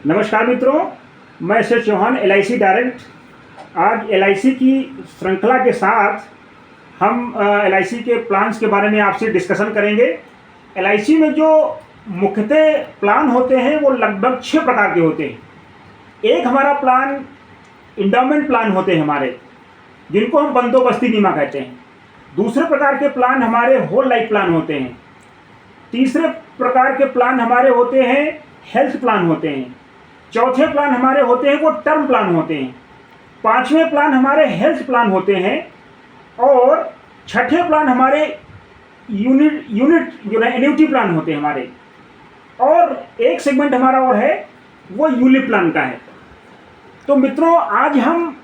नमस्कार मित्रों, मैं एस चौहान LIC डायरेक्ट। आज LIC की श्रृंखला के साथ हम LIC के प्लान्स के बारे में आपसे डिस्कशन करेंगे। LIC में जो मुख्यतः प्लान होते हैं वो लगभग 6 प्रकार के होते हैं। एक हमारा प्लान इंडोमेंट प्लान होते हैं हमारे, जिनको हम बंदोबस्ती बीमा कहते हैं। दूसरे प्रकार के प्लान हमारे होल लाइफ प्लान होते हैं। तीसरे प्रकार के प्लान हमारे होते हैं हेल्थ प्लान होते हैं। चौथे प्लान हमारे होते हैं वो टर्म प्लान होते हैं। पांचवें प्लान हमारे हेल्थ प्लान होते हैं और छठे प्लान हमारे यूनिट जो है एन्युटी प्लान होते हैं हमारे। और एक सेगमेंट हमारा और है वो यूलिप प्लान का है। तो मित्रों, आज हम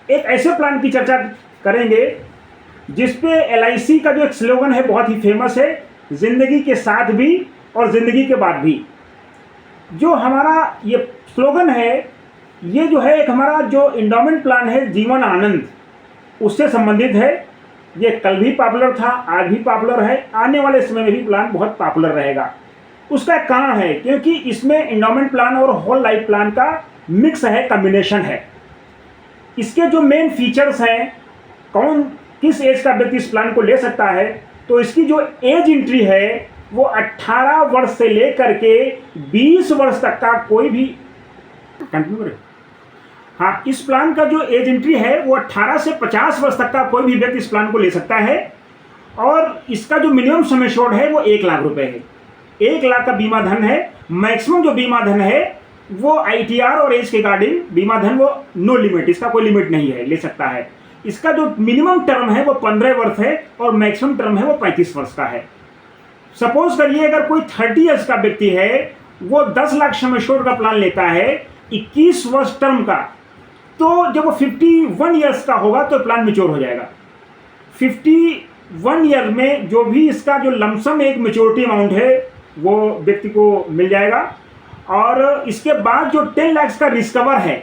एक ऐसे प्लान की चर्चा करेंगे जिसपे LIC का जो एक स्लोगन है बहुत ही फेमस है, जिंदगी के साथ भी और जिंदगी के बाद भी। जो हमारा ये स्लोगन है, ये जो है एक हमारा जो इंडोमेंट प्लान है जीवन आनंद, उससे संबंधित है। ये कल भी पॉपुलर था, आज भी पॉपुलर है, आने वाले समय में भी प्लान बहुत पॉपुलर रहेगा। उसका कारण है क्योंकि इसमें इंडोमेंट प्लान और होल लाइफ प्लान का मिक्स है, कॉम्बिनेशन है। इसके जो मेन फीचर्स हैं, कौन किस एज का व्यक्ति इस प्लान को ले सकता है, तो इसकी जो एज एंट्री है वो 18 वर्ष से लेकर के 20 वर्ष तक का कोई भी कंटिन्यू करें। हाँ, इस प्लान का जो एज एंट्री है वो 18 से 50 वर्ष तक का कोई भी व्यक्ति इस प्लान को ले सकता है। और इसका जो मिनिमम सम एश्योर्ड है वो 1 लाख रुपए है। 1 लाख का बीमा धन है। मैक्सिमम जो बीमा धन है वो ITR और एज के अकॉर्डिंग बीमा धन वो नो लिमिट, इसका कोई लिमिट नहीं है, ले सकता है। इसका जो मिनिमम टर्म है वो 15 वर्ष है और मैक्सिमम टर्म है वो 35 वर्ष का है। सपोज करिए अगर कोई 30 ईयर्स का व्यक्ति है, वो 10 लाख सम एश्योर्ड का प्लान लेता है 21 वर्ष टर्म का, तो जब वो 51 ईयर्स का होगा तो प्लान मैच्योर हो जाएगा। 51 ईयर में जो भी इसका जो लमसम एक मैच्योरिटी अमाउंट है वो व्यक्ति को मिल जाएगा। और इसके बाद जो 10 लाख का रिस्कवर है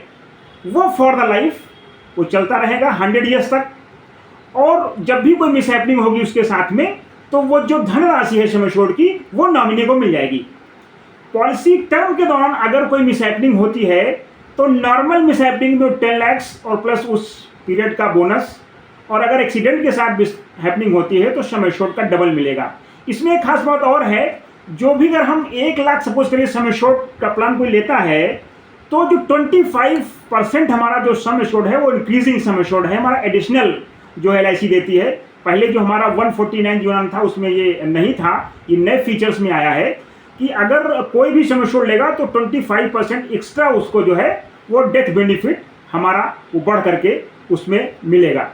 वो फॉर द लाइफ वो चलता रहेगा 100 ईयर्स तक। और जब भी कोई मिसहैपनिंग होगी उसके साथ में, तो वो जो धनराशि है सम एश्योर्ड की वो नॉमिनी को मिल जाएगी। पॉलिसी टर्म के दौरान अगर कोई मिसहैपनिंग होती है तो नॉर्मल मिसहैपनिंग में 10 लाख और प्लस उस पीरियड का बोनस, और अगर एक्सीडेंट के साथ मिसहैपनिंग होती है तो सम एश्योर्ड का डबल मिलेगा। इसमें एक खास बात और है, जो भी अगर हम 1 लाख सपोज करिए सम एश्योर्ड का प्लान कोई लेता है, तो जो 25% हमारा जो सम एश्योर्ड है वो इंक्रीजिंग सम एश्योर्ड है, हमारा एडिशनल जो LIC देती है। पहले जो हमारा 149 जो था उसमें ये नहीं था, ये नए फीचर्स में आया है कि अगर कोई भी सम एश्योर्ड लेगा तो 25% एक्स्ट्रा उसको जो है वो डेथ बेनिफिट हमारा वो बढ़ करके उसमें मिलेगा।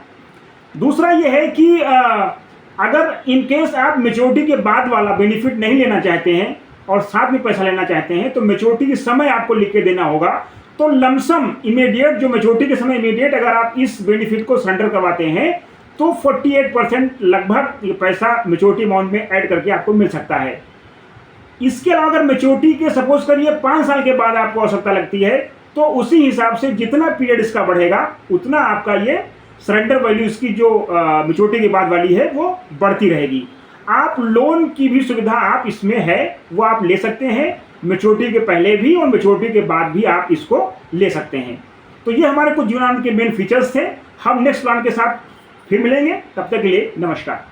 दूसरा ये है कि अगर इन केस आप मेच्योरिटी के बाद वाला बेनिफिट नहीं लेना चाहते हैं और साथ में पैसा लेना चाहते हैं, तो मेच्योरिटी के समय आपको लिख के देना होगा। तो लमसम इमीडिएट जो मेच्योरिटी के समय इमीडिएट अगर आप इस बेनिफिट को सरेंडर करवाते हैं तो 48% लगभग ये पैसा मेच्योरिटी अमाउंट में ऐड करके आपको मिल सकता है। इसके अलावा अगर मेच्योरिटी के सपोज करिए 5 साल के बाद आपको आवश्यकता लगती है, तो उसी हिसाब से जितना पीरियड इसका बढ़ेगा उतना आपका ये सरेंडर वैल्यू इसकी जो मेच्योरिटी के बाद वाली है वो बढ़ती रहेगी। आप लोन की भी सुविधा आप इसमें है वो आप ले सकते हैं, मेच्योरिटी के पहले भी और मेच्योरिटी के बाद भी आप इसको ले सकते हैं। तो ये हमारे कुछ जीवन के मेन फीचर्स थे। हम नेक्स्ट प्लान के साथ फिर मिलेंगे, तब तक के लिए नमस्कार।